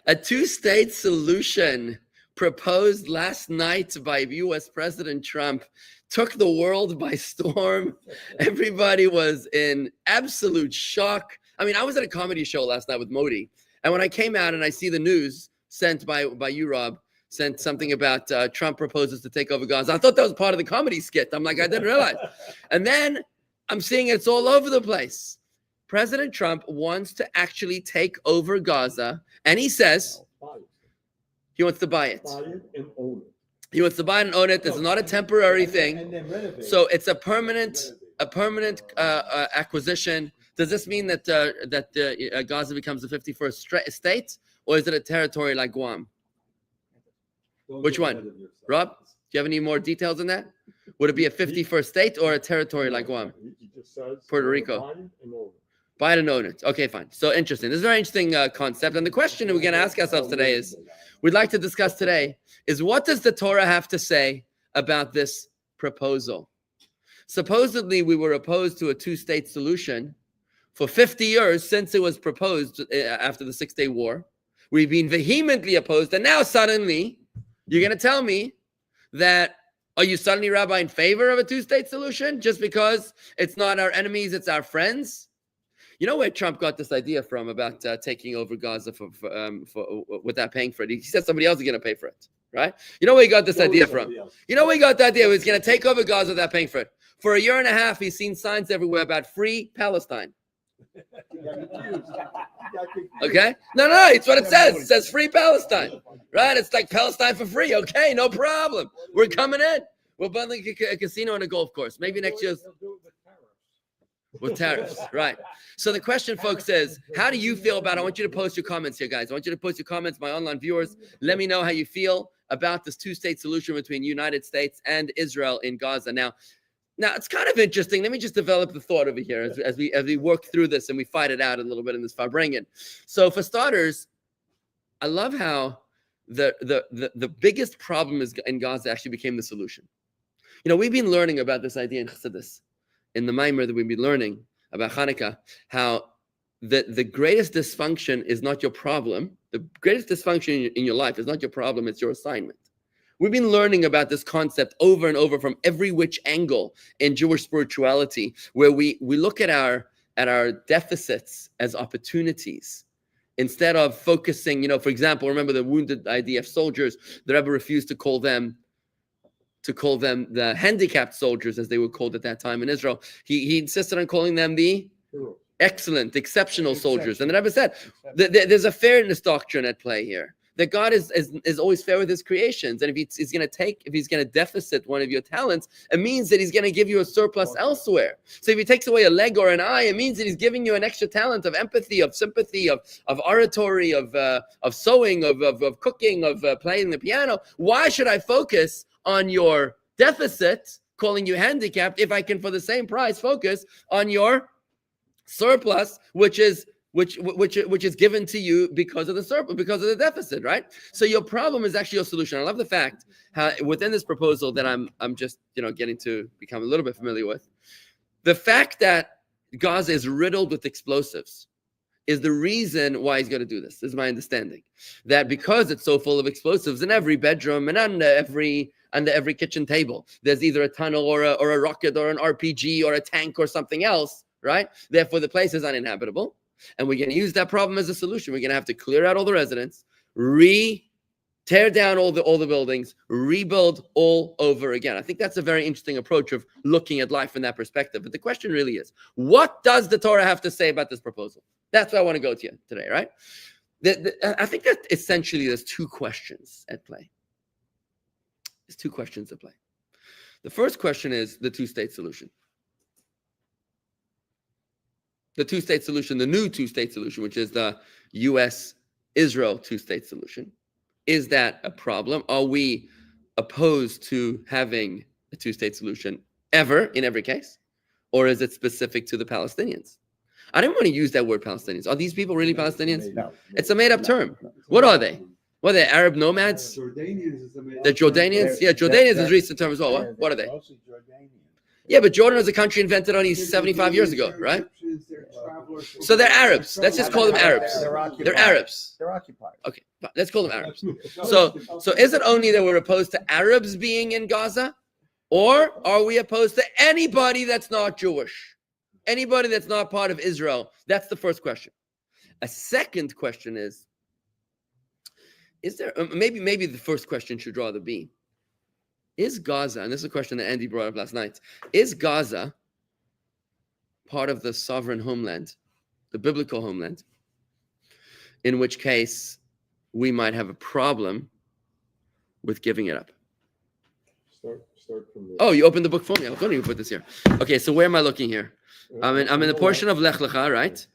A two-state solution proposed last night by U.S. President Trump took the world by storm. Everybody was in absolute shock. I mean, I was at a comedy show last night with Modi, and when I came out and I see the news sent by you, Rob, sent something about Trump proposes to take over Gaza, I thought that was part of the comedy skit. I'm like, I didn't realize. And then I'm seeing it's all over the place. President Trump wants to actually take over Gaza, and he says he wants to buy it. Buy it and own it. He wants to buy it and own it. This is not a temporary thing. And then renovate. So it's a permanent acquisition. Does this mean that Gaza becomes the 51st state, or is it a territory like Guam? Which one? Rob, do you have any more details on that? Would it be a 51st state or a territory like Guam? He just says Puerto Rico. buy it and own it. Buy it and own it. Okay, fine. So interesting. This is a very interesting concept. And the question we're going to ask ourselves today is, we'd like to discuss today, is what does the Torah have to say about this proposal? Supposedly, we were opposed to a two-state solution for 50 years since it was proposed after the Six-Day War. We've been vehemently opposed. And now suddenly, you're going to tell me that, are you suddenly, Rabbi, in favor of a two-state solution just because it's not our enemies, it's our friends? You know where Trump got this idea from about taking over Gaza for without paying for it? He said somebody else is going to pay for it, right? You know where he got this idea from? You know where he got the idea? He was going to take over Gaza without paying for it. For a year and a half, he's seen signs everywhere about free Palestine. Okay? No, it's what it says. It says free Palestine, right? It's like Palestine for free. Okay, no problem. We're coming in. We're building a casino and a golf course. Maybe next year's with tariffs, right? So the question, folks, is how do you feel about it? I want you to post your comments here, guys. I want you to post your comments, my online viewers. Let me know how you feel about this two-state solution between United States and Israel in Gaza. Now it's kind of interesting. Let me just develop the thought over here as we work through this and we fight it out a little bit in this Farbrengen. So for starters, I love how the biggest problem in Gaza actually became the solution. You know, we've been learning about this idea in Chassidus, in the Maimer that we've been learning about Hanukkah, how the greatest dysfunction is not your problem. The greatest dysfunction in your life is not your problem, it's your assignment. We've been learning about this concept over and over from every which angle in Jewish spirituality, where we look at our deficits as opportunities. Instead of focusing, for example, remember the wounded IDF soldiers, the Rebbe refused to call them the handicapped soldiers, as they were called at that time in Israel. He insisted on calling them the excellent, exceptional soldiers. And the Rebbe said, there's a fairness doctrine at play here. That God is always fair with his creations. And if he's going to deficit one of your talents, it means that he's going to give you a surplus elsewhere. So if he takes away a leg or an eye, it means that he's giving you an extra talent of empathy, of sympathy, of oratory, of sewing, of cooking, of playing the piano. Why should I focus on your deficit, calling you handicapped, if I can, for the same price, focus on your surplus, which is given to you because of the surplus, because of the deficit, right? So your problem is actually your solution. I love the fact how within this proposal that I'm just getting to become a little bit familiar with, the fact that Gaza is riddled with explosives is the reason why he's going to do this. This is my understanding, that because it's so full of explosives in every bedroom and under every kitchen table, there's either a tunnel or a rocket or an RPG or a tank or something else, right? Therefore, the place is uninhabitable. And we're going to use that problem as a solution. We're going to have to clear out all the residents, tear down all the buildings, rebuild all over again. I think that's a very interesting approach of looking at life from that perspective. But the question really is, what does the Torah have to say about this proposal? That's what I want to go to today, right? I think that essentially there's two questions at play. There's two questions at play. The first question is the two-state solution. The two-state solution, the new two-state solution, which is the U.S.-Israel two-state solution. Is that a problem? Are we opposed to having a two-state solution ever, in every case? Or is it specific to the Palestinians? I don't want to use that word Palestinians. Are these people really Palestinians? No. It's a made-up term. What are they? What are they, Arab nomads? Jordanians is a made-up The Jordanians? Yeah, Jordanians is a recent term as well. What are they? Mostly Jordanian. Yeah, but Jordan was a country invented only 75 years ago, right? They're traveling So they're Arabs. Let's just call them Arabs. They're occupied. They're Arabs. They're occupied. Okay, fine. Let's call them Arabs. So is it only that we're opposed to Arabs being in Gaza, or are we opposed to anybody that's not Jewish, anybody that's not part of Israel? That's the first question. A second question is there maybe the first question should rather be: is Gaza, and this is a question that Andy brought up last night, is Gaza part of the sovereign homeland, the biblical homeland, in which case we might have a problem with giving it up? Start from there. Oh, you opened the book for me. I was going to put this here. Okay, so where am I looking here? I'm in the portion of Lech Lecha, right?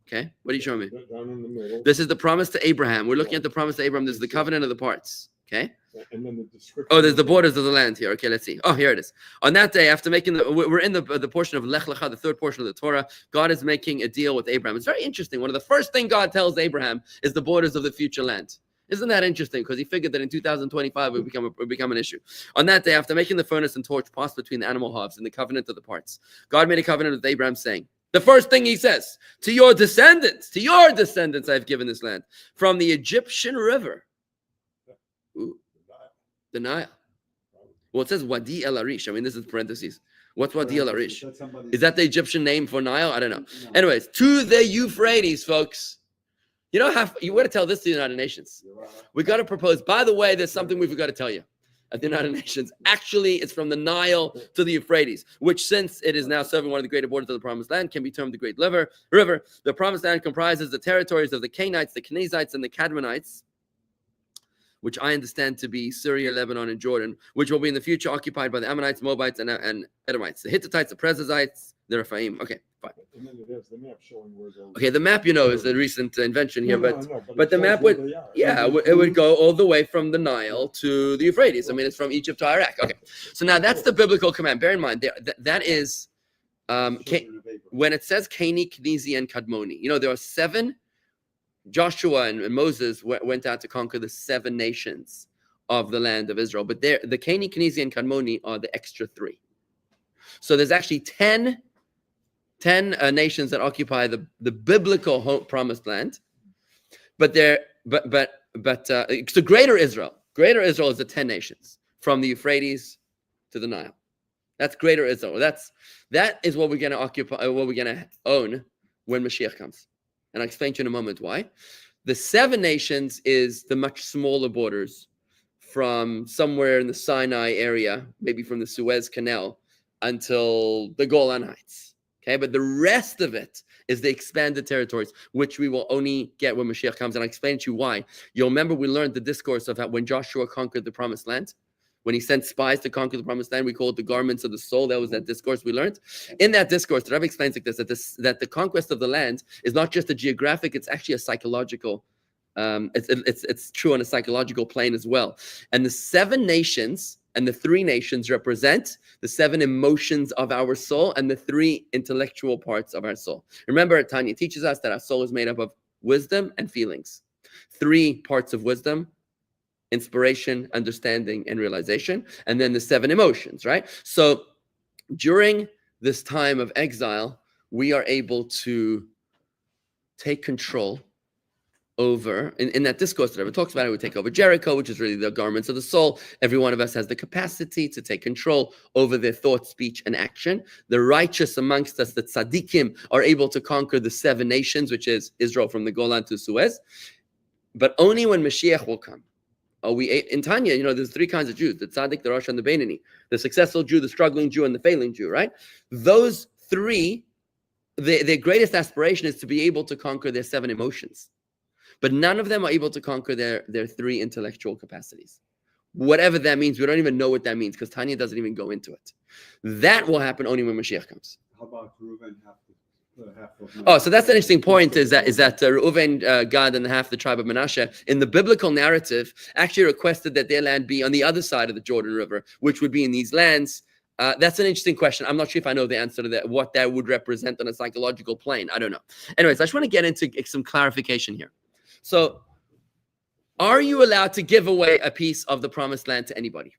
Okay, what are you showing me? Down in the middle. This is the promise to Abraham. We're looking at the promise to Abraham. This is the covenant of the parts. Okay. And then the description. Oh, there's the borders of the land here. Okay, let's see. Oh, here it is. On that day, after making we're in the portion of Lech Lecha, the third portion of the Torah. God is making a deal with Abraham. It's very interesting. One of the first things God tells Abraham is the borders of the future land. Isn't that interesting? Because he figured that in 2025 it would become an issue. On that day, after making the furnace and torch pass between the animal halves and the covenant of the parts, God made a covenant with Abraham, saying, the first thing he says, to your descendants, I have given this land, from the Egyptian river. Ooh, the Nile. Well, it says Wadi El Arish. I mean, this is parentheses. What's Wadi El Arish? Is that the Egyptian name for Nile? I don't know. Anyways, to the Euphrates, folks. You don't have, you got to tell this to the United Nations. We got to propose. By the way, there's something we've got to tell you at the United Nations. Actually, it's from the Nile to the Euphrates, which, since it is now serving one of the greater borders of the Promised Land, can be termed the Great River. The Promised Land comprises the territories of the Canaanites, the Kenizzites, and the Cadmonites, which I understand to be Syria, Lebanon, and Jordan, which will be in the future occupied by the Ammonites, Moabites, and Edomites. The Hittites, the Perizzites, the Rephaim. Okay, fine. And then there's the map showing where those. Okay, the map, is a recent invention here, but it the shows map where would, they are. yeah, it would go all the way from the Nile to the Euphrates. I mean, it's from Egypt to Iraq. Okay, so now that's the biblical command. Bear in mind, that is, when it says Keni, Knizi, and Kadmoni, there are 7. Joshua and Moses went out to conquer the 7 nations of the land of Israel, but the Keni, Knizi, and Kadmoni are the extra 3. So there's actually 10 nations that occupy the biblical promised land, but so greater Israel is the 10 nations from the Euphrates to the Nile. That's greater Israel. That is what we're going to occupy, what we're going to own when Mashiach comes. And I'll explain to you in a moment why. The 7 nations is the much smaller borders from somewhere in the Sinai area, maybe from the Suez Canal, until the Golan Heights. Okay, but the rest of it is the expanded territories, which we will only get when Mashiach comes. And I'll explain to you why. You'll remember we learned the discourse of how when Joshua conquered the Promised Land. When he sent spies to conquer the Promised Land, we call it the garments of the soul. That was that discourse we learned. In that discourse, the Rebbe explains like this, that the conquest of the land is not just a geographic, it's actually a psychological, it's true on a psychological plane as well. And the 7 nations and the 3 nations represent the 7 emotions of our soul and the 3 intellectual parts of our soul. Remember, Tanya teaches us that our soul is made up of wisdom and feelings. 3 parts of wisdom: inspiration, understanding, and realization, and then the 7 emotions, right? So during this time of exile, we are able to take control over, in that discourse that everyone talks about, it would take over Jericho, which is really the garments of the soul. Every one of us has the capacity to take control over their thought, speech, and action. The righteous amongst us, the tzaddikim, are able to conquer the 7 nations, which is Israel from the Golan to Suez, but only when Mashiach will come. In Tanya, there's 3 kinds of Jews: the tzaddik, the Rosh, and the Beinoni. The successful Jew, the struggling Jew, and the failing Jew, right? Those 3, their greatest aspiration is to be able to conquer their 7 emotions. But none of them are able to conquer their 3 intellectual capacities. Whatever that means, we don't even know what that means because Tanya doesn't even go into it. That will happen only when Mashiach comes. How about Reuven half of Oh, so that's an interesting point, is that Reuven, Gad, and half the tribe of Manasseh, in the biblical narrative, actually requested that their land be on the other side of the Jordan River, which would be in these lands. That's an interesting question. I'm not sure if I know the answer to that, what that would represent on a psychological plane. I don't know. Anyways, I just want to get into some clarification here. So, are you allowed to give away a piece of the Promised Land to anybody?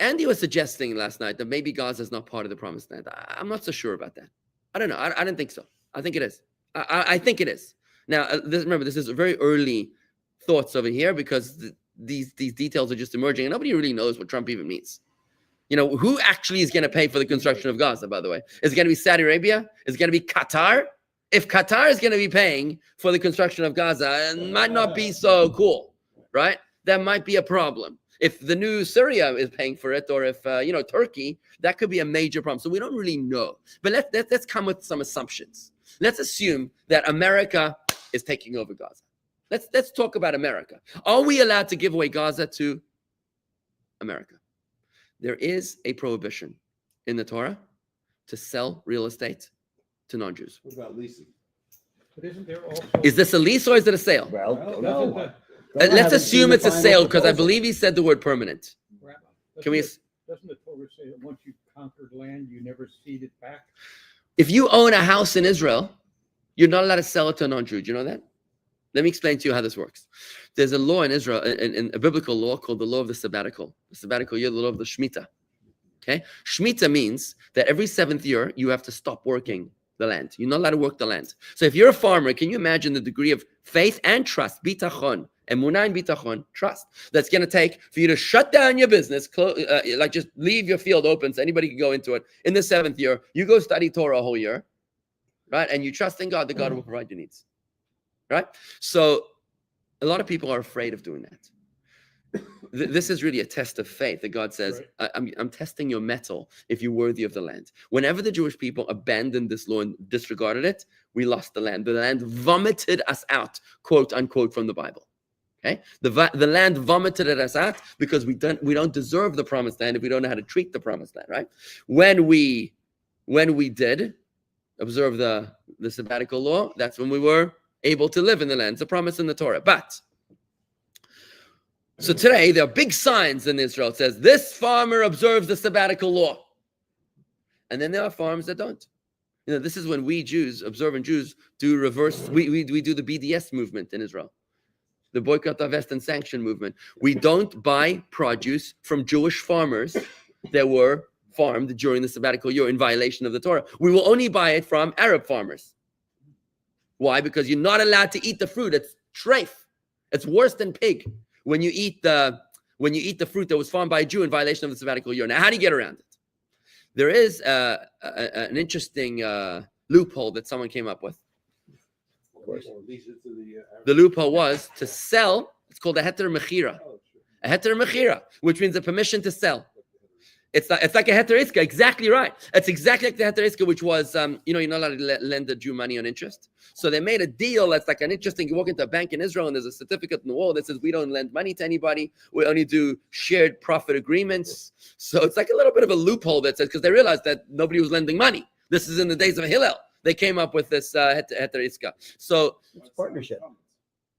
Andy was suggesting last night that maybe Gaza is not part of the Promised Land. I'm not so sure about that. I don't know. I don't think so. I think it is. I think it is. Now, remember, this is very early thoughts over here because these details are just emerging, and nobody really knows what Trump even means. Who actually is going to pay for the construction of Gaza, by the way? Is it going to be Saudi Arabia? Is it going to be Qatar? If Qatar is going to be paying for the construction of Gaza, it might not be so cool, right? That might be a problem. If the new Syria is paying for it, or if, Turkey, that could be a major problem. So we don't really know. But let's come with some assumptions. Let's assume that America is taking over Gaza. Let's talk about America. Are we allowed to give away Gaza to America? There is a prohibition in the Torah to sell real estate to non-Jews. What about leasing? But isn't there also? Is this a lease or is it a sale? Well, Well, no. doesn't Let's assume it's a sale because I believe he said the word permanent. Can we? Doesn't the Torah say that once you've conquered land, you never cede it back? If you own a house in Israel, you're not allowed to sell it to a non-Jew. Do you know that? Let me explain to you how this works. There's a law in Israel, in a biblical law called the law of the sabbatical. The sabbatical year, the law of the Shemitah. Okay? Shemitah means that every 7th year, you have to stop working the land. You're not allowed to work the land. So if you're a farmer, can you imagine the degree of faith and trust, bitachon, emunah and bitachon, trust, that's going to take for you to shut down your business, like just leave your field open so anybody can go into it. In the 7th year, you go study Torah a whole year, right? And you trust in God that God will provide your needs. Right? So a lot of people are afraid of doing that. This is really a test of faith that God says, Right. I'm testing your mettle if you're worthy of the land. Whenever the Jewish people abandoned this law and disregarded it, we lost the land. The land vomited us out, quote unquote, from the Bible. Okay? The land vomited us out because we don't deserve the promised land if we don't know how to treat the promised land, right? When we did observe the sabbatical law, that's when we were able to live in the land. It's a promise in the Torah. But so today there are big signs in Israel. It says this farmer observes the sabbatical law, and then there are farms that don't. This is when we Jews, observant Jews, do reverse. We do the BDS movement in Israel, the boycott, divest, and sanction movement. We don't buy produce from Jewish farmers that were farmed during the sabbatical year in violation of the Torah. We will only buy it from Arab farmers. Why? Because you're not allowed to eat the fruit. It's treif. It's worse than pig when you eat the fruit that was farmed by a Jew in violation of the sabbatical year. Now, how do you get around it? There is an interesting loophole that someone came up with. The loophole was to sell. It's called a heter mechira. A heter mechira, which means a permission to sell. It's like a heter iska, exactly right. It's exactly like the heter iska, which was, you're not allowed to lend a Jew money on interest. So they made a deal that's like an interesting, you walk into a bank in Israel and there's a certificate in the wall that says we don't lend money to anybody. We only do shared profit agreements. So it's like a little bit of a loophole that says, because they realized that nobody was lending money. This is in the days of Hillel. They came up with this heter iska. So It's partnership.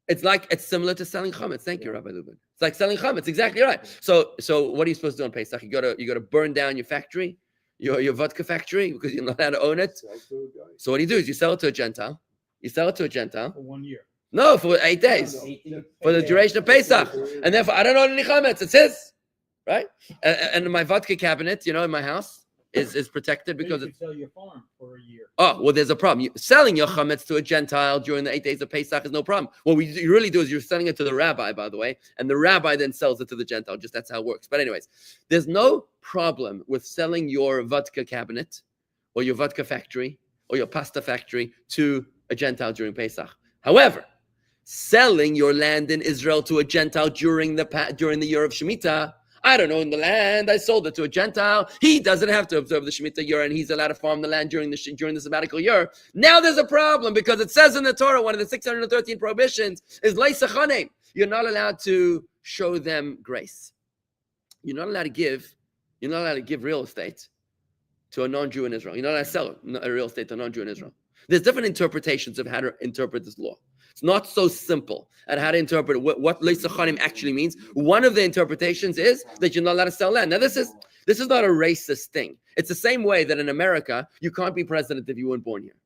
it's similar to selling chametz. Thank you, Rabbi Lubin. It's like selling chametz. Exactly right. So what are you supposed to do on Pesach? You got to burn down your factory, your vodka factory, because you're not allowed to own it. So what do? Is you sell it to a Gentile. You sell it to a Gentile. For 1 year. No, for 8 days, for the duration of Pesach, and therefore I don't own any chametz. It's his, right? And my vodka cabinet, in my house, is protected because you it's. can sell your farm for a year. Oh, well, there's a problem. Selling your chametz to a Gentile during the 8 days of Pesach is no problem. What you really do is you're selling it to the rabbi, by the way, and the rabbi then sells it to the Gentile. Just that's how it works. But anyways, there's no problem with selling your vodka cabinet or your vodka factory or your pasta factory to a Gentile during Pesach. However, selling your land in Israel to a Gentile during the year of Shemitah, I don't own the land. I sold it to a Gentile. He doesn't have to observe the Shemitah year, and he's allowed to farm the land during the sabbatical year. Now there's a problem because it says in the Torah, one of the 613 prohibitions is leisachanim. You're not allowed to show them grace. You're not allowed to give real estate to a non-Jew in Israel. You're not allowed to sell a real estate to a non-Jew in Israel. There's different interpretations of how to interpret this law. It's not so simple at how to interpret what leisachanim actually means. One of the interpretations is that you're not allowed to sell land. Now, this is not a racist thing. It's the same way that in America, you can't be president if you weren't born here.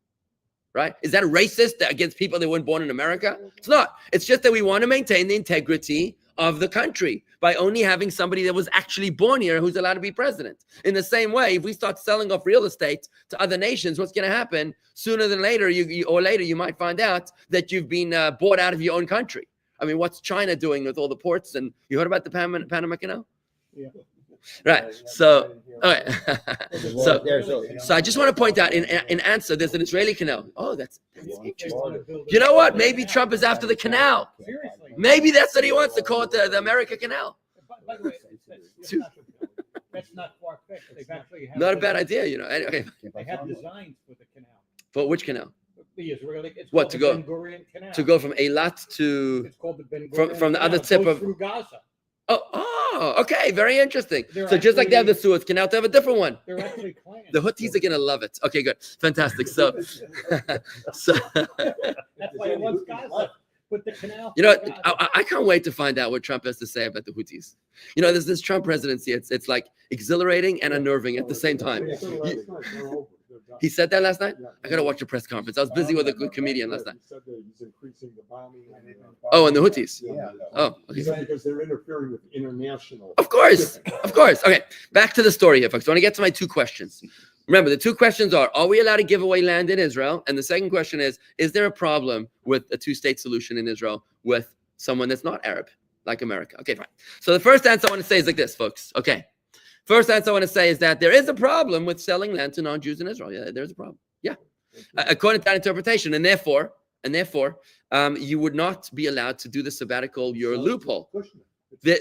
Right? Is that racist against people that weren't born in America? It's not. It's just that we want to maintain the integrity of the country. by only having somebody that was actually born here who's allowed to be president. In the same way, if we start selling off real estate to other nations, what's going to happen? Sooner than later, you might find out that you've been bought out of your own country. I mean, what's China doing with all the ports? And you heard about the Panama Canal? Yeah. Right. So, okay. so I just want to point out in answer, there's an Israeli canal. Oh, that's interesting. You know what? Maybe Trump is after the canal. Seriously. Maybe that's what he wants to call it, the America Canal. By the way, that's not far-fetched. They've actually had Not a bad idea, you know. Okay. They have designs for the canal. For which canal? The Israeli. It's What, called to the go- Ben Gurion Canal. To go from Eilat to It's called the Ben from Gurion the other Canal. It tip goes of- through Gaza. Okay, very interesting. They're So just like they have the actually- Suez Canal, they have a different one. They're actually planned. The Houthis are gonna love it. Okay, good, fantastic. So, so That's why it was Gaza. Put the canal. you know, through Gaza. I can't wait to find out what Trump has to say about the Houthis. You know, there's this Trump presidency. It's like exhilarating and unnerving at the same time. He said that last night. I gotta watch a press conference. I was busy with a good comedian last night. He said that he's increasing the bombing. Oh, and the Houthis. Yeah. Oh, He okay. said because they're interfering with international. Of course. Okay, back to the story here, folks. I want to get to my two questions. Remember, the two questions are we allowed to give away land in Israel? And the second question is there a problem with a two-state solution in Israel with someone that's not Arab, like America? Okay, fine. So the first answer I want to say is like this, folks. Okay. First answer I want to say is that there is a problem with selling land to non-Jews in Israel. Yeah, there's a problem. Yeah. According to that interpretation. And therefore, you would not be allowed to do the sabbatical year loophole. He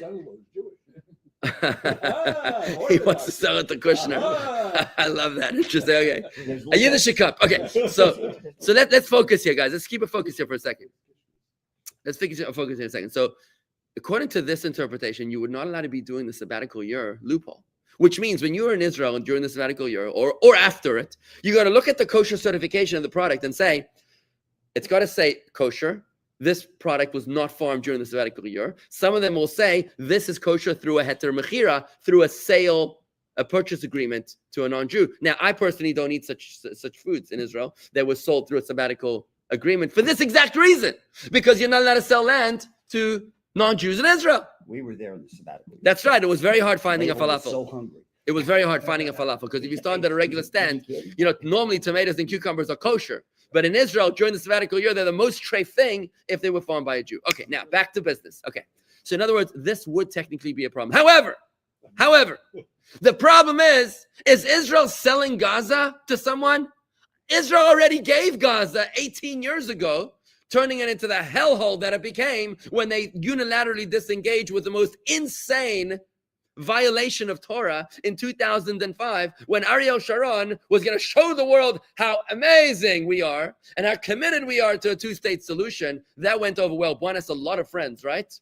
wants to sell it to Kushner. I love that. Interesting. Okay. A Yiddish cup. Okay. So let's focus here, guys. Let's keep a focus here for a second. Let's focus here in a second. So according to this interpretation, you would not allow to be doing the sabbatical year loophole, which means when you are in Israel and during the sabbatical year or after it, you got to look at the kosher certification of the product and say, it's got to say kosher. This product was not farmed during the sabbatical year. Some of them will say this is kosher through a heter mechira, through a sale, a purchase agreement to a non-Jew. Now, I personally don't eat such foods in Israel that was sold through a sabbatical agreement for this exact reason, because you're not allowed to sell land to non-Jews in Israel. We were there in the sabbatical. That's right. It was very hard finding a They were falafel. So hungry. It was very hard finding a falafel because if you stand at a regular stand, you know, normally tomatoes and cucumbers are kosher. But in Israel, during the sabbatical year, they're the most treif thing if they were farmed by a Jew. Okay, now back to business. Okay. So in other words, this would technically be a problem. However, the problem is Israel selling Gaza to someone? Israel already gave Gaza 18 years ago, turning it into the hellhole that it became when they unilaterally disengaged with the most insane violation of Torah in 2005, when Ariel Sharon was going to show the world how amazing we are and how committed we are to a two-state solution. That went over well. Won us a lot of friends, right?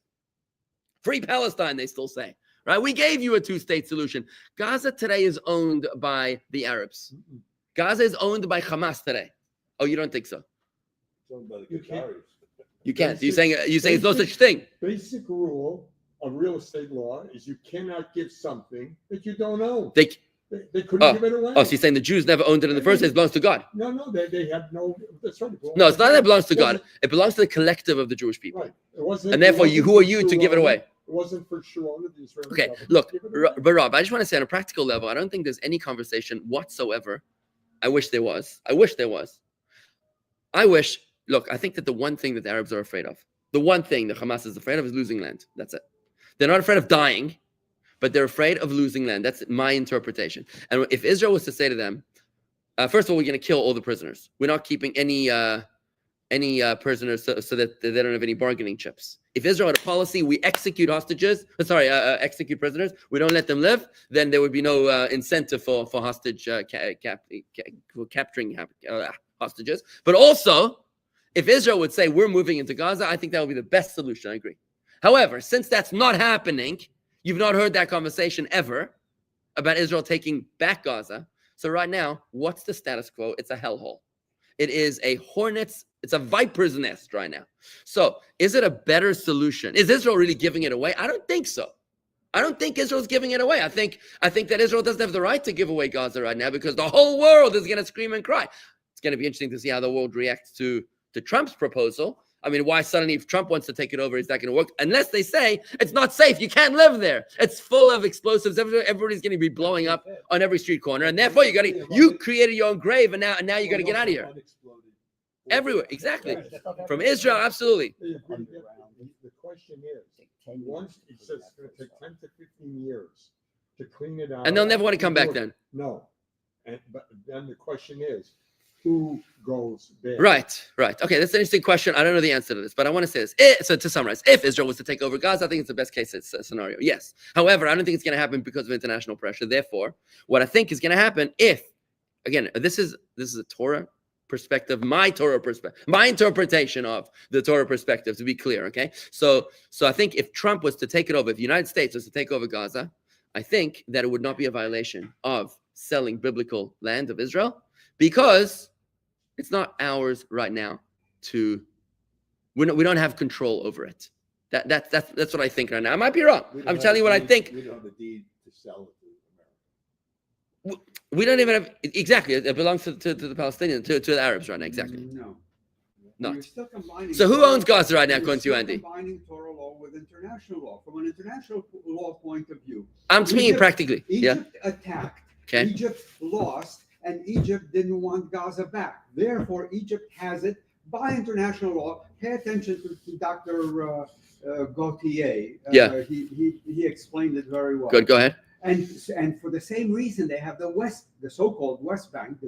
Free Palestine, they still say, right? We gave you a two-state solution. Gaza today is owned by the Arabs. Gaza is owned by Hamas today. Oh, you don't think so? You can't. You can't. You're saying it's no such thing. Basic rule of real estate law is you cannot give something that you don't own. They couldn't give it away. Oh, so you're saying the Jews never owned it in the first place? It belongs to God. No, they have no. That's right. No, it's not that it belongs to God. It belongs to the collective of the Jewish people. Right. It wasn't, And therefore, who are you to give it away? It wasn't for Sharon of the Israeli Okay, government look, to give it away. but Rob, I just want to say on a practical level, I don't think there's any conversation whatsoever. I wish there was. Look, I think that the one thing that the Arabs are afraid of, the one thing that Hamas is afraid of is losing land. That's it. They're not afraid of dying, but they're afraid of losing land. That's my interpretation. And if Israel was to say to them, first of all, we're going to kill all the prisoners. We're not keeping any prisoners so that they don't have any bargaining chips. If Israel had a policy, we execute execute prisoners, we don't let them live, then there would be no incentive for hostage capturing hostages. But also, if Israel would say, we're moving into Gaza, I think that would be the best solution. I agree. However, since that's not happening, you've not heard that conversation ever about Israel taking back Gaza. So right now, what's the status quo? It's a hellhole. It is it's a viper's nest right now. So is it a better solution? Is Israel really giving it away? I don't think so. I don't think Israel's giving it away. I think that Israel doesn't have the right to give away Gaza right now because the whole world is going to scream and cry. It's going to be interesting to see how the world reacts to Trump's proposal. I mean, why suddenly if Trump wants to take it over, is that going to work? Unless they say it's not safe. You can't live there. It's full of explosives. Everybody's going to be blowing up on every street corner. And therefore you created your own grave and now you got to get out of here. Everywhere. Exactly. From Israel. Absolutely. The question is, once it says it's going to take 10 to 15 years to clean it out. And they'll never want to come back then. No. But then the question is, who goes there? Right. Okay, that's an interesting question. I don't know the answer to this, but I want to say this. So to summarize, if Israel was to take over Gaza, I think it's the best case scenario. Yes. However, I don't think it's going to happen because of international pressure. Therefore, what I think is going to happen if, again, this is a Torah perspective, my Torah perspective, my interpretation of the Torah perspective, to be clear, okay? So I think if Trump was to take it over, if the United States was to take over Gaza, I think that it would not be a violation of selling biblical land of Israel, because it's not ours right now we don't have control over it. That's what I think right now. I might be wrong. I'm telling you what I think. We don't have the deed to sell it to America. We don't even have, exactly, it belongs to the Palestinians, to the Arabs right now, exactly. No. Not. You're still combining So who Torah- owns Gaza right now, you're according to you, still Andy? Combining Torah law with international law. From an international law point of view, I'm speaking Egypt- practically, yeah? Egypt attacked. Okay. Egypt lost, and Egypt didn't want Gaza back. Therefore, Egypt has it by international law. Pay attention to Dr. Gautier. Yeah. He explained it very well. Good, go ahead. And for the same reason, they have the so-called West Bank,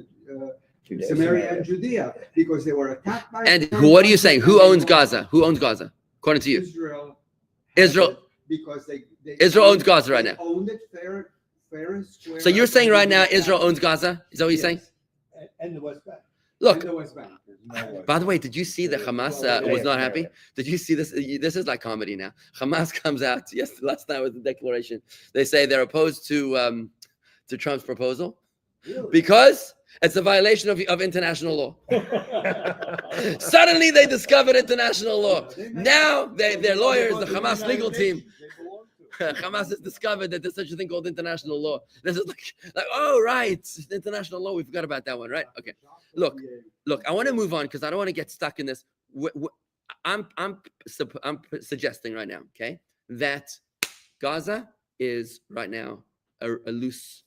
Samaria and Judea, because they were attacked by. And what are you saying? Who owns Gaza? Who owns Gaza, according to you? Israel. Because they Israel owns Gaza right they now. Owned it fair and square. So you're saying right now Israel owns Gaza? Is that what you're saying? And the West Bank. Look, And the West Bank. by the way, did you see that Hamas was not happy? Did you see this? This is like comedy now. Hamas comes out last night with the declaration. They say they're opposed to Trump's proposal because it's a violation of international law. Suddenly they discovered international law. Now their lawyers, the Hamas legal team, Hamas has discovered that there's such a thing called international law. This is like oh right, international law. We forgot about that one, right? Okay. Look, I want to move on because I don't want to get stuck in this. I'm suggesting right now, okay, that Gaza is right now a loose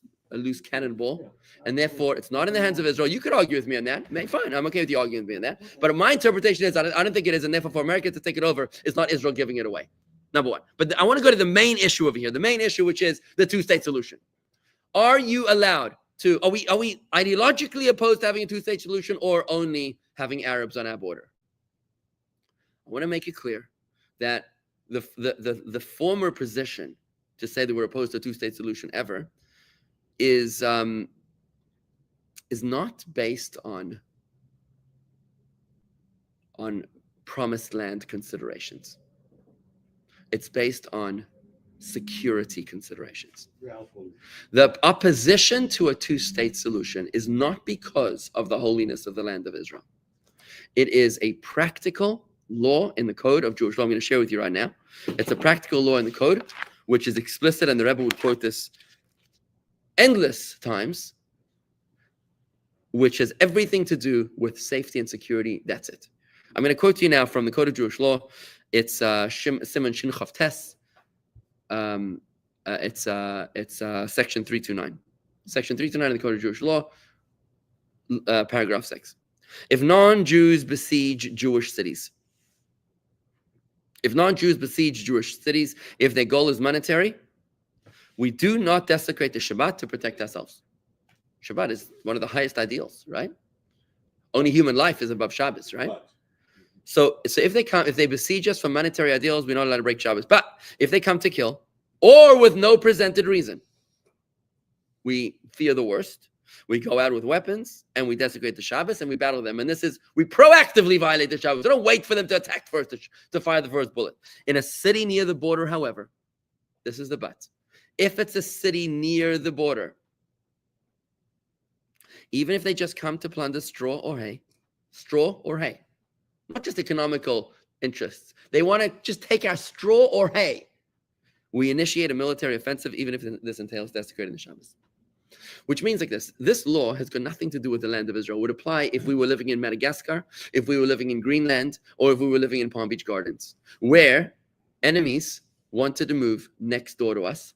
cannonball, and therefore it's not in the hands of Israel. You could argue with me on that. Fine, I'm okay with you arguing with me on that. But my interpretation is I don't think it is, and therefore for America to take it over, it's not Israel giving it away. Number one. But I want to go to the main issue over here. The main issue, which is the two-state solution. Are you allowed to? Are we ideologically opposed to having a two-state solution, or only having Arabs on our border? I want to make it clear that the former position to say that we're opposed to a two-state solution ever is not based on promised land considerations. It's based on security considerations. The opposition to a two-state solution is not because of the holiness of the land of Israel. It is a practical law in the code of Jewish law. I'm going to share with you right now. It's a practical law in the code, which is explicit, and the Rebbe would quote this endless times, which has everything to do with safety and security. That's it. I'm going to quote to you now from the Code of Jewish Law. It's Simon Shin Chav Tes. It's section 329. Section 329 of the Code of Jewish Law, paragraph 6. If non-Jews besiege Jewish cities, if their goal is monetary, we do not desecrate the Shabbat to protect ourselves. Shabbat is one of the highest ideals, right? Only human life is above Shabbos, right? So if they besiege us for monetary ideals, we're not allowed to break Shabbos. But if they come to kill, or with no presented reason, we fear the worst. We go out with weapons and we desecrate the Shabbos and we battle them. And we proactively violate the Shabbos. We don't wait for them to attack first to fire the first bullet. In a city near the border, however, this is the but. If it's a city near the border, even if they just come to plunder straw or hay, not just economical interests, they want to just take our straw or hay, we initiate a military offensive, even if this entails desecrating the Shabbos. Which means like this law has got nothing to do with the land of Israel. It would apply if we were living in Madagascar, if we were living in Greenland, or if we were living in Palm Beach Gardens, where enemies wanted to move next door to us.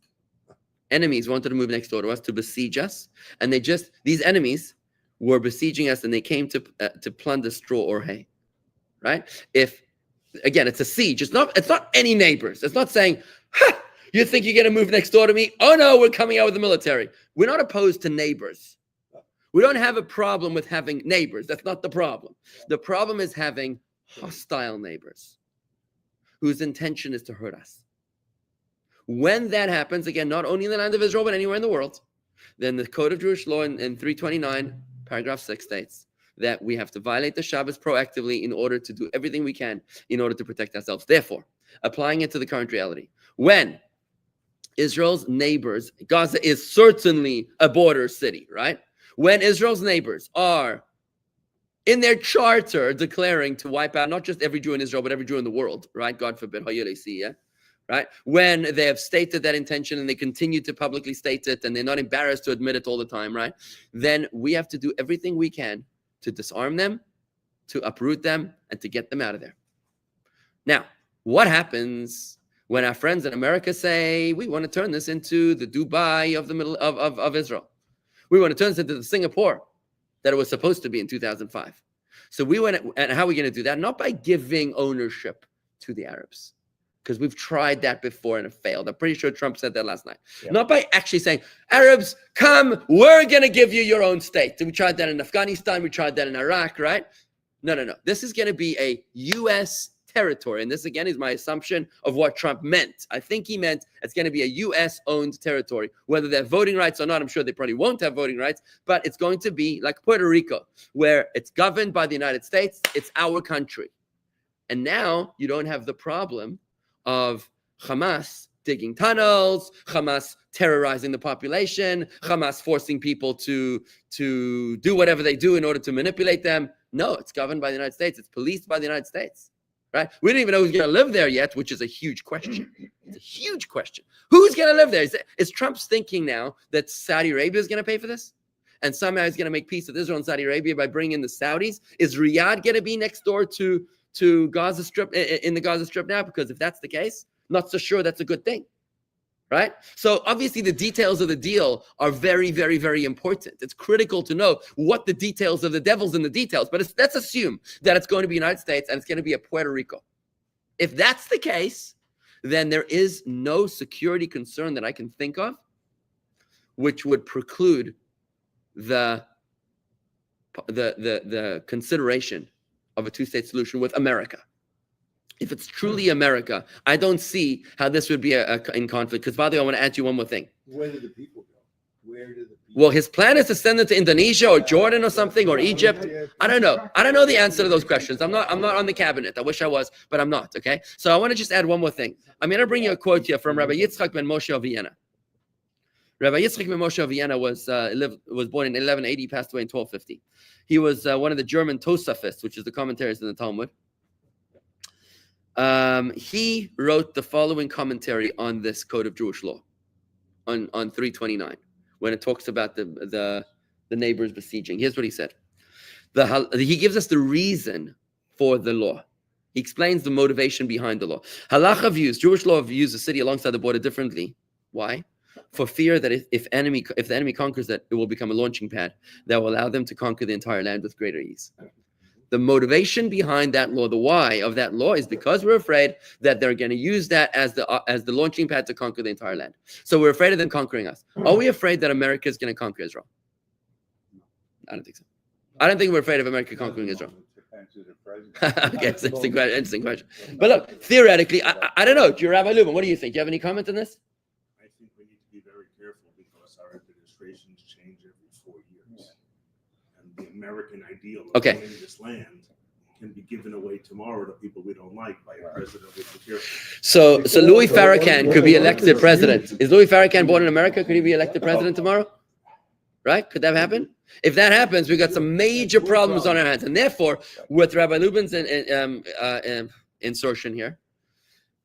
Enemies wanted to move next door to us to besiege us. And these enemies were besieging us, and they came to plunder straw or hay, right? Again, it's a siege. It's not any neighbors. It's not saying, ha, you think you're going to move next door to me? Oh no, we're coming out with the military. We're not opposed to neighbors. We don't have a problem with having neighbors. That's not the problem. The problem is having hostile neighbors whose intention is to hurt us. When that happens, again, not only in the land of Israel, but anywhere in the world, then the Code of Jewish Law in 329, paragraph 6 states that we have to violate the Shabbos proactively in order to do everything we can in order to protect ourselves. Therefore, applying it to the current reality, when Israel's neighbors, Gaza is certainly a border city, right? When Israel's neighbors are in their charter declaring to wipe out not just every Jew in Israel, but every Jew in the world, right? God forbid, right? When they have stated that intention and they continue to publicly state it and they're not embarrassed to admit it all the time, right? Then we have to do everything we can to disarm them, to uproot them, and to get them out of there. Now, what happens when our friends in America say, we want to turn this into the Dubai of the middle of Israel? We want to turn this into the Singapore that it was supposed to be in 2005. So we went, and how are we going to do that? Not by giving ownership to the Arabs, because we've tried that before and it failed. I'm pretty sure Trump said that last night. Yeah. Not by actually saying, Arabs, come, we're going to give you your own state. We tried that in Afghanistan. We tried that in Iraq, right? No. This is going to be a U.S. territory. And this, again, is my assumption of what Trump meant. I think he meant it's going to be a U.S.-owned territory. Whether they have voting rights or not, I'm sure they probably won't have voting rights, but it's going to be like Puerto Rico, where it's governed by the United States. It's our country. And now you don't have the problem of Hamas digging tunnels, Hamas terrorizing the population, Hamas forcing people to do whatever they do in order to manipulate them. No, it's governed by the United States. It's policed by the United States, right? We don't even know who's going to live there yet, which is a huge question. It's a huge question. Who's going to live there? Is Trump's thinking now that Saudi Arabia is going to pay for this? And somehow he's going to make peace with Israel and Saudi Arabia by bringing in the Saudis? Is Riyadh going to be next door to Gaza Strip, in the Gaza Strip now? Because if that's the case, not so sure that's a good thing, right? So obviously the details of the deal are very, very, very important. It's critical to know what the details of the devil's in the details, but let's assume that it's going to be United States and it's going to be a Puerto Rico. If that's the case, then there is no security concern that I can think of which would preclude the consideration of a two-state solution with America. If it's truly America, I don't see how this would be in conflict. Because, by the way, I want to add you one more thing. Where do the people go? Well, his plan is to send them to Indonesia or Jordan or something, or Egypt. I don't know. I don't know the answer to those questions. I'm not on the cabinet. I wish I was, but I'm not. Okay. So I want to just add one more thing. I'm going to bring you a quote here from Rabbi Yitzchak ben Moshe of Vienna. Rabbi Yitzchak ben Moshe of Vienna was born in 1180, passed away in 1250. He was one of the German Tosafists, which is the commentaries in the Talmud. He wrote the following commentary on this Code of Jewish Law, on 329, when it talks about the neighbors besieging. Here's what he said. He gives us the reason for the law. He explains the motivation behind the law. Halacha views, Jewish law views the city alongside the border differently. Why? For fear that if the enemy conquers it, it will become a launching pad that will allow them to conquer the entire land with greater ease. The motivation behind that law, the why of that law, is because we're afraid that they're going to use that as the launching pad to conquer the entire land. So we're afraid of them conquering us. Are we afraid that America is going to conquer Israel? I don't think so. I don't think we're afraid of America conquering Israel. Okay, it's an interesting question. But look, theoretically, I don't know. Rabbi Lubin, what do you think? Do you have any comment on this? I think we need to be very careful because our administrations change every 4 years. And the American ideal of owning this land can be given away tomorrow to people we don't like by a president with security. So Louis Farrakhan could be elected president. Is Louis Farrakhan born in America? Could he be elected president tomorrow? Right? Could that happen? If that happens, we've got some major problems on our hands. And therefore, with Rabbi Lubin's insertion here,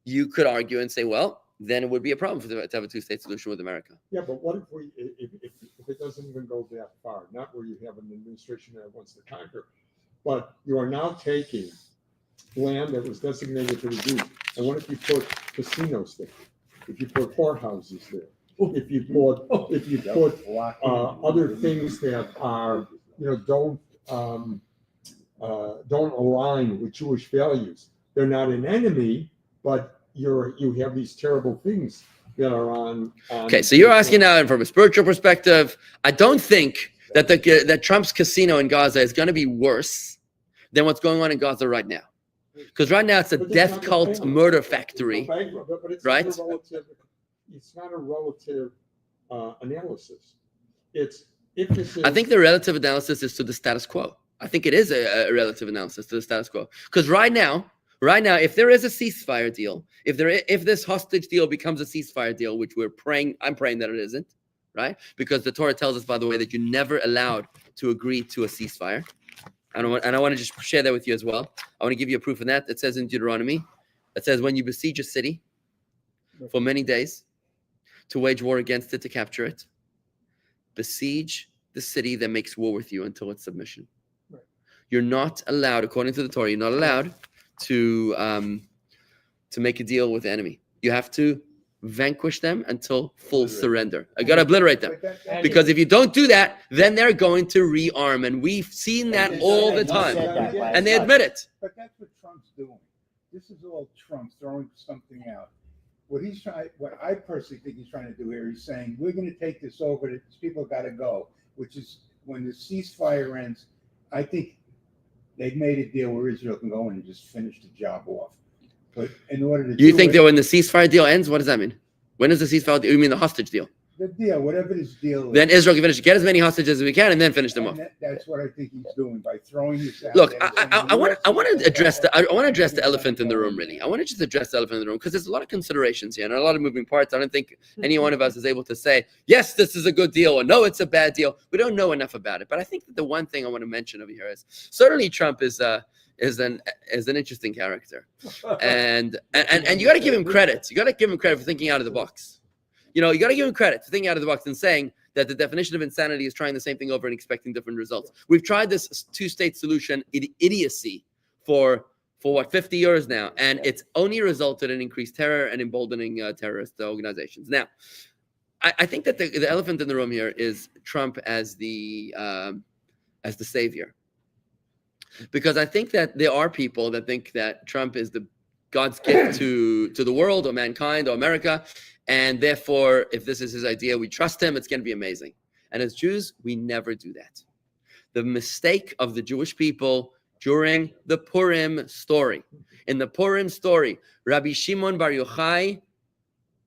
you could argue and say, well, then it would be a problem to have a two-state solution with America. Yeah, but what if it doesn't even go that far, not where you have an administration that wants to conquer, but you are now taking land that was designated for the Jews. And what if you put casinos there? If you put whorehouses there? If you put other things that are, don't align with Jewish values. They're not an enemy, but you have these terrible things that are on. Okay, so you're asking now from a spiritual perspective. I don't think that Trump's casino in Gaza is going to be worse than what's going on in Gaza right now. Because right now it's a death cult murder factory, But it's right? It's not a relative analysis. I think the relative analysis is to the status quo. I think it is a relative analysis to the status quo. Because right now, if there is a ceasefire deal, if this hostage deal becomes a ceasefire deal, which I'm praying that it isn't, right? Because the Torah tells us, by the way, that you're never allowed to agree to a ceasefire. And I want to just share that with you as well. I want to give you a proof of that. It says in Deuteronomy, it says, when you besiege a city for many days to wage war against it, to capture it, besiege the city that makes war with you until its submission. Right. You're not allowed, according to the Torah, you're not allowed to make a deal with the enemy. You have to vanquish them until full surrender. I got to obliterate them. Because if you don't do that, then they're going to rearm. And we've seen that all the time. And they admit it. But that's what Trump's doing. This is all Trump throwing something out. What I personally think he's trying to do here, he's saying, we're going to take this over, these people got to go, which is when the ceasefire ends, I think they've made a deal where Israel can go in and just finish the job off. But in order to You think that when the ceasefire deal ends, what does that mean? When is the ceasefire deal? You mean the hostage deal? the deal, whatever this deal is. Then Israel can finish, get as many hostages as we can, and then finish them off. That's what I think he's doing by throwing this out. Look, there and saying, I want to address the elephant in the room. Really, I want to just address the elephant in the room because there's a lot of considerations here and a lot of moving parts. I don't think any one of us is able to say yes, this is a good deal, or no, it's a bad deal. We don't know enough about it. But I think that the one thing I want to mention over here is certainly Trump is an interesting character, and you got to give him credit. You got to give him credit for thinking out of the box. You know, you got to give him credit for thinking out of the box and saying that the definition of insanity is trying the same thing over and expecting different results. We've tried this two-state solution idiocy for 50 years now, and it's only resulted in increased terror and emboldening terrorist organizations. Now, I think that the elephant in the room here is Trump as the savior, because I think that there are people that think that Trump is God's gift to the world or mankind or America. And therefore, if this is his idea, we trust him, it's going to be amazing. And as Jews, we never do that. The mistake of the Jewish people during the Purim story. In the Purim story, Rabbi Shimon Bar Yochai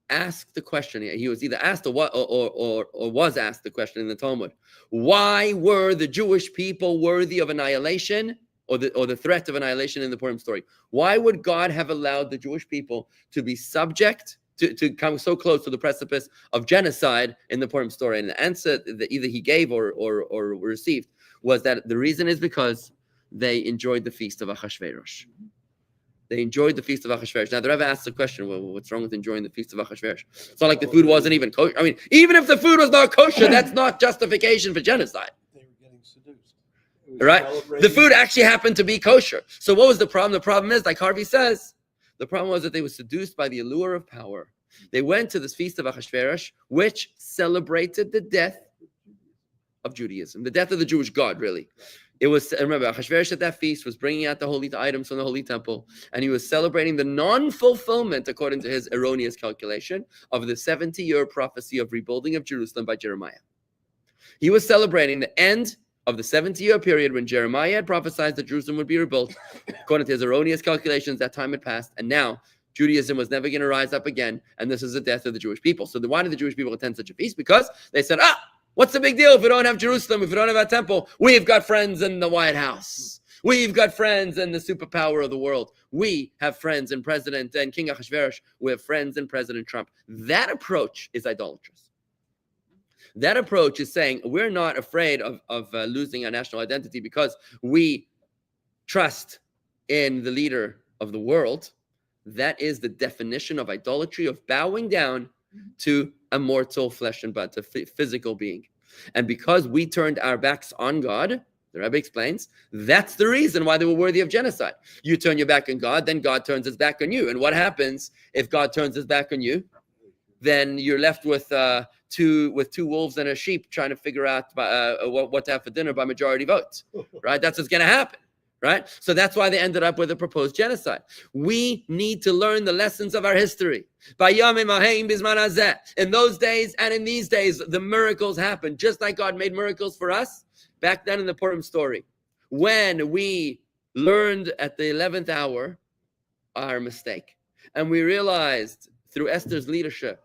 asked the question. He was either asked or was asked the question in the Talmud. Why were the Jewish people worthy of annihilation or the threat of annihilation in the Purim story? Why would God have allowed the Jewish people to be subject to come so close to the precipice of genocide in the Purim story? And the answer that either he gave or received was that the reason is because they enjoyed the feast of Achashverosh. They enjoyed the feast of Achashverosh. Now, the Rebbe asked the question, well, what's wrong with enjoying the feast of Achashverosh? It's not like the food wasn't even kosher. I mean, even if the food was not kosher, that's not justification for genocide. They were getting seduced. Right? The food actually happened to be kosher. So what was the problem? The problem is, like Harvey says, the problem was that they were seduced by the allure of power. They went to this feast of Achashverosh, which celebrated the death of Judaism, the death of the Jewish God, really. It was, remember, Achashverosh at that feast was bringing out the holy items from the Holy Temple, and he was celebrating the non-fulfillment, according to his erroneous calculation, of the 70-year prophecy of rebuilding of Jerusalem by Jeremiah. He was celebrating the end of the 70-year period when Jeremiah had prophesied that Jerusalem would be rebuilt. According to his erroneous calculations, that time had passed, and now Judaism was never going to rise up again, and this is the death of the Jewish people. So why did the Jewish people attend such a feast? Because they said, what's the big deal if we don't have Jerusalem, if we don't have our temple? We've got friends in the White House. We've got friends in the superpower of the world. We have friends in President and King Ahasuerus. We have friends in President Trump. That approach is idolatrous. That approach is saying we're not afraid of losing our national identity because we trust in the leader of the world. That is the definition of idolatry, of bowing down to a mortal flesh and blood, to physical being. And because we turned our backs on God, the Rebbe explains, that's the reason why they were worthy of genocide. You turn your back on God, then God turns his back on you. And what happens if God turns his back on you? Then you're left with two wolves and a sheep trying to figure out what to have for dinner by majority vote, right? That's what's going to happen, right? So that's why they ended up with a proposed genocide. We need to learn the lessons of our history. In those days and in these days, the miracles happen, just like God made miracles for us back then in the Purim story. When we learned at the 11th hour our mistake, and we realized through Esther's leadership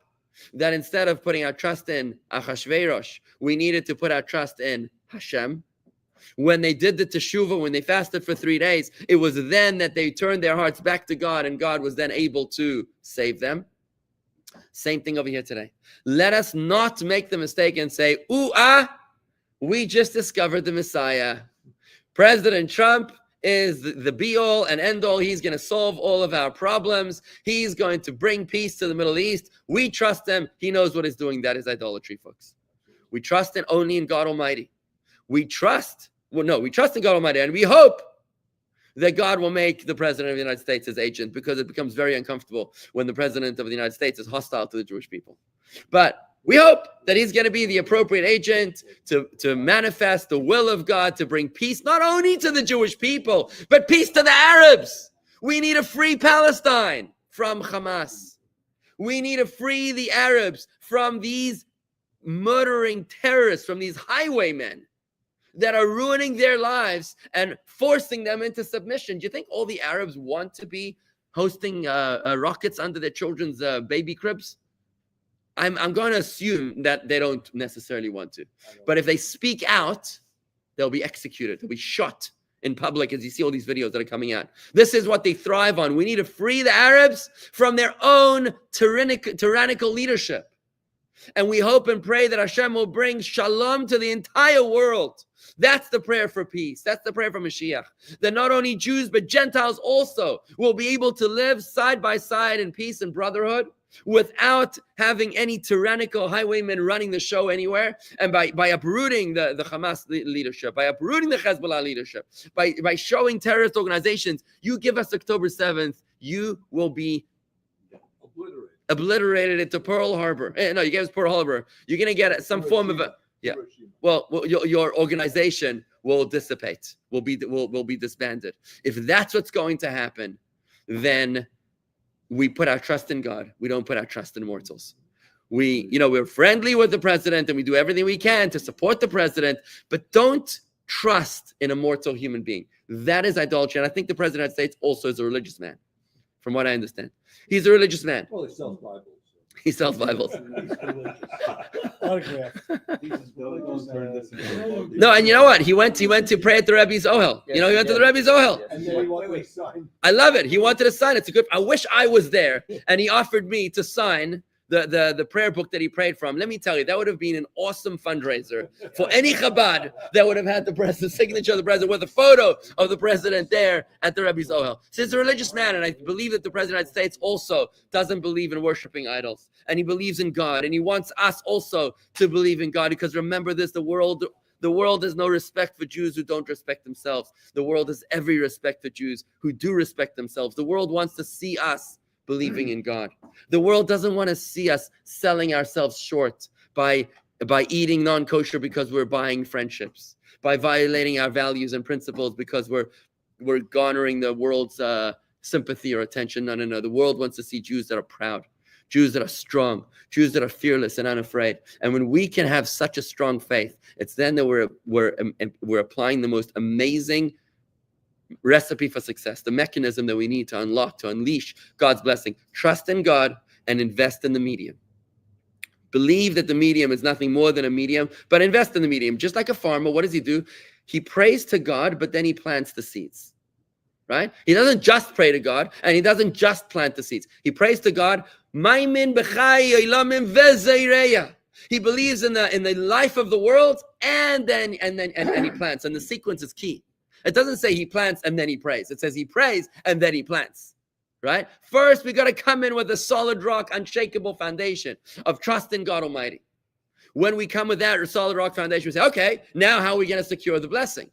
that instead of putting our trust in Achashverosh, we needed to put our trust in Hashem. When they did the teshuvah, when they fasted for 3 days, it was then that they turned their hearts back to God, and God was then able to save them. Same thing over here today. Let us not make the mistake and say, we just discovered the Messiah. President Trump is the be-all and end-all. He's going to solve all of our problems. He's going to bring peace to the Middle East. We trust him. He knows what he's doing. That is idolatry, folks. We trust only in God Almighty. We trust in God Almighty, and we hope that God will make the President of the United States his agent, because it becomes very uncomfortable when the President of the United States is hostile to the Jewish people. But we hope that he's going to be the appropriate agent to manifest the will of God, to bring peace not only to the Jewish people, but peace to the Arabs. We need to free Palestine from Hamas. We need to free the Arabs from these murdering terrorists, from these highwaymen that are ruining their lives and forcing them into submission. Do you think all the Arabs want to be hosting rockets under their children's baby cribs? I'm going to assume that they don't necessarily want to. But if they speak out, they'll be executed. They'll be shot in public, as you see all these videos that are coming out. This is what they thrive on. We need to free the Arabs from their own tyrannical leadership. And we hope and pray that Hashem will bring shalom to the entire world. That's the prayer for peace. That's the prayer for Mashiach. That not only Jews, but Gentiles also will be able to live side by side in peace and brotherhood, without having any tyrannical highwaymen running the show anywhere, and by uprooting the Hamas leadership, by uprooting the Hezbollah leadership, by showing terrorist organizations, you give us October 7th, you will be obliterated into Pearl Harbor. No, you gave us Pearl Harbor. You're going to get some form of your organization will dissipate, will be disbanded. If that's what's going to happen, then we put our trust in God. We don't put our trust in mortals. We're friendly with the president and we do everything we can to support the president, but don't trust in a mortal human being. That is idolatry. And I think the president of the United States also is a religious man, from what I understand. He's a religious man. Well, he sells Bibles. He sells Bibles. No, and you know what? He went to pray at the Rebbe's Ohel. He went to the Rebbe's Ohel. And then he wanted to sign. I love it. He wanted to sign. I wish I was there. And he offered me to sign the prayer book that he prayed from. Let me tell you, that would have been an awesome fundraiser for any Chabad that would have had the signature of the president with a photo of the president there at the Rebbe's Ohel. So he's a religious man, and I believe that the president of the United States also doesn't believe in worshiping idols, and he believes in God, and he wants us also to believe in God, because remember this, the world has no respect for Jews who don't respect themselves. The world has every respect for Jews who do respect themselves. The world wants to see us believing in God. The world doesn't want to see us selling ourselves short by eating non-kosher because we're buying friendships, by violating our values and principles because we're garnering the world's sympathy or attention. No. The world wants to see Jews that are proud, Jews that are strong, Jews that are fearless and unafraid. And when we can have such a strong faith, it's then that we're applying the most amazing recipe for success, the mechanism that we need to unlock, to unleash God's blessing. Trust in God and invest in the medium. Believe that the medium is nothing more than a medium, but invest in the medium. Just like a farmer, what does he do? He prays to God, but then he plants the seeds, right? He doesn't just pray to God, and he doesn't just plant the seeds. He prays to God. He believes in the life of the world, and he plants, and the sequence is key. It doesn't say he plants and then he prays. It says he prays and then he plants, right? First, we got to come in with a solid rock, unshakable foundation of trust in God Almighty. When we come with that solid rock foundation, we say, okay, now how are we going to secure the blessing?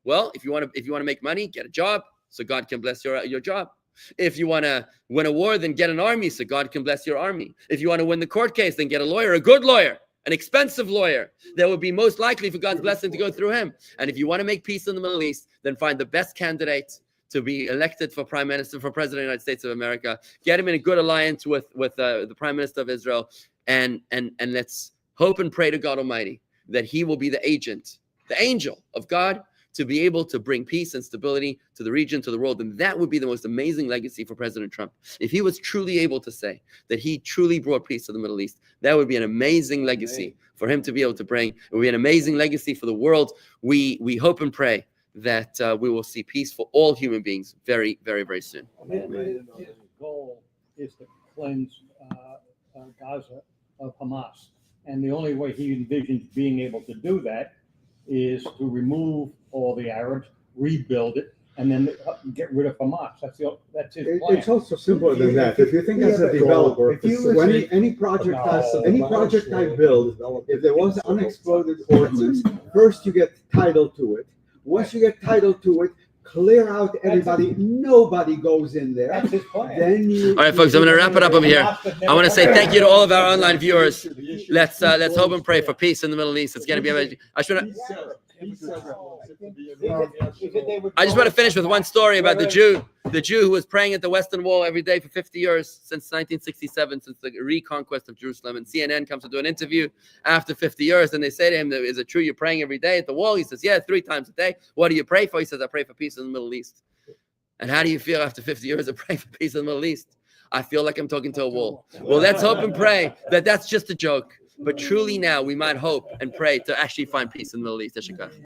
Well, if you want to make money, get a job so God can bless your job. If you want to win a war, then get an army so God can bless your army. If you want to win the court case, then get a lawyer, a good lawyer, an expensive lawyer that would be most likely for God's blessing to go through him. And if you want to make peace in the Middle East, then find the best candidate to be elected for prime minister, for president of the United States of America. Get him in a good alliance with the prime minister of Israel, and let's hope and pray to God Almighty that he will be the agent, the angel of God, to be able to bring peace and stability to the region, to the world. And that would be the most amazing legacy for President Trump. If he was truly able to say that he truly brought peace to the Middle East, that would be an amazing legacy for him to be able to bring. It would be an amazing legacy for the world. We hope and pray that we will see peace for all human beings very, very, very soon. His goal is to cleanse Gaza of Hamas. And the only way he envisions being able to do that is to remove all the Arabs, rebuild it, and then get rid of Hamas. That's his plan. It's also simpler than that. If you think as a developer, when any project I build, if there was unexploded ordnance, first you get title to it. Once you get title to it, clear out everybody. Nobody goes in there. That's his plan. Then you. All right, folks, I'm going to wrap it up over here. I want to say thank you to all of our online viewers. Let's hope and pray for peace in the Middle East. It's going to be amazing. I just want to finish with one story about the Jew who was praying at the Western Wall every day for 50 years since 1967, since the reconquest of Jerusalem. And CNN comes to do an interview after 50 years, and they say to him, "Is it true you're praying every day at the wall?" He says, "Yeah, 3 times a day." "What do you pray for?" He says, "I pray for peace in the Middle East." And how do you feel after 50 years of praying for peace in the Middle East? I feel like I'm talking to a wall. Well, let's hope and pray that that's just a joke. But truly now we might hope and pray to actually find peace in the Middle East.